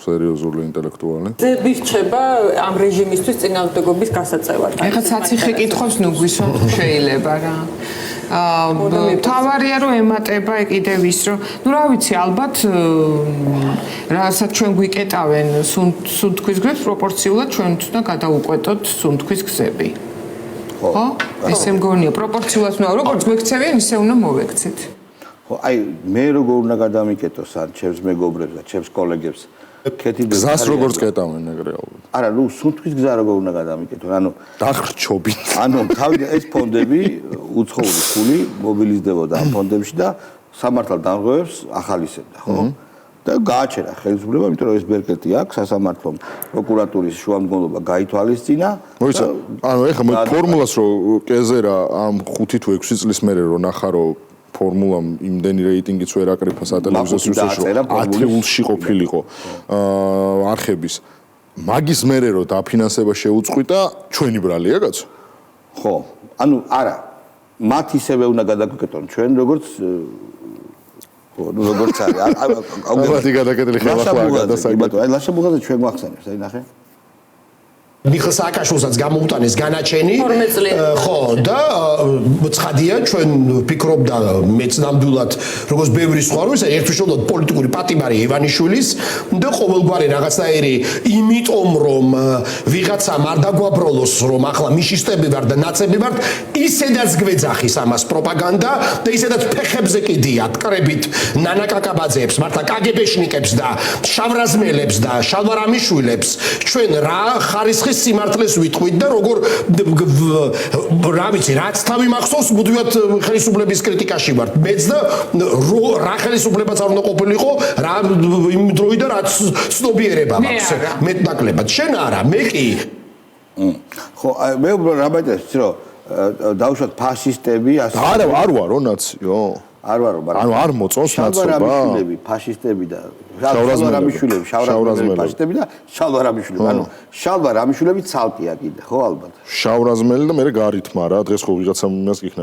სერიოზული ინტელექტუალი. ზებირჩება ამ რეჟიმისთვის წინააღმდეგობის გასაწევად. ეხლა საციხე კითხავს ნუ გვისვამ შეიძლება რა. თავარია რომ ემატება კიდევ ის რომ ნუ რა ვიცი ალბათ რასაც ჩვენ გვიკეტავენ სუნთქვის გზებს პროპორციულად ჩვენ უნდა გადაუკვეთოთ სუნთქვის გზები. ხო? ესე მგონია პროპორციულად უნდა როგორც გვექცევიან ისე უნდა მოვექცეთ. ხო, აი მე როგორ უნდა გადამიკეთოს ან ჩემს მეგობრებს და ჩემს კოლეგებს გზას როგორც კეტავენ ეგრე ალბათ. არა, ნუ სუნთქვის გზა როგორ უნდა გადამიკეთოს? ანუ დახრჩობით. ანუ თავი ეს ფონდები უცხოური ფული მობილიზდებოდა ამ ფონდებში და სამართალ დამღებებს ახალისებდა, ხო? და გააჩერა ხელისუფლება, იმიტომ რომ ეს ბერკეტი აქვს სასამართლომ პროკურატურის შუამდგომლობა გაითვალისწინა. მოიცა, ანუ ეხლა მე ფორმულას რო კეზერა ამ 5 თუ 6 წლის მერე რო ნახა რომ ფორმულამ იმდენი რეიტინგიც ვერ აკრიფა სატელევიზიო სიუჟეტში 10-ულში ყოფილიყო არხების მაგის მერე რო დაფინანსება შეუწყვიტა ჩვენი ბრალია კაცო ხო ანუ არა მათ ისევე უნდა გადაგაკეთონ ჩვენ როგორც ხო ნუ როგორც არის ალბათ გადაკეთილი ხელახლა გადასაკეთე აი ლაშაბუღაძე ჩვენ გვახსენებს აი ნახე მიხეილ სააკაშვილსაც გამოუტანეს განაჩენი ხო და ცხადია ჩვენ ვფიქრობდა მეც ნამდვილად როგორც ბევრი სხვა რომ ეს ერთუშობოდ პოლიტიკური პატიმარი ივანიშვილის და ყოველგვარი რაღაცნაირი იმიტომ რომ ვიღაცამ არ დაგვაბროლოს რომ ახლა მიშისტები ვარ და ნაცები ვარ ისედაც გვეძახის ამას პროპაგანდა და ისედაც ფეხებზე კიდია კრებით ნანა კაკაბაძეებს მართა კაგებეშნიკებს და შავრაზმელებს და შალვარამიშვილებს ჩვენ რა ხარისხის სიმართლეს ვიტყვით და როგორ რა ვიცი რაც თავი მახსოვს მუდმივად ხელისუფლების კრიტიკაში ვარ მეც და რა ხელისუფლებაც არ უნდა ყოფილიყო რა იმ დროიდან რაც ცნობიერება მაქვს მეტნაკლებად შენ არა მე კი ხო მე რა ბაიტეს რომ დავუშვათ ფაშისტები ასე არ ვარო ნაციო არ ვარო მაგრამ ანუ არ მოწონს ნაცობა ფაშისტები და შალვარამიშვილები ფაშისტები და შალვარამიშვილები ანუ შალვარამიშვილები ცალკეა კიდე ხო ალბათ შავრაზმელი და მე გარითმა რა დღეს ხო ვიღაცამ იმას გიქნა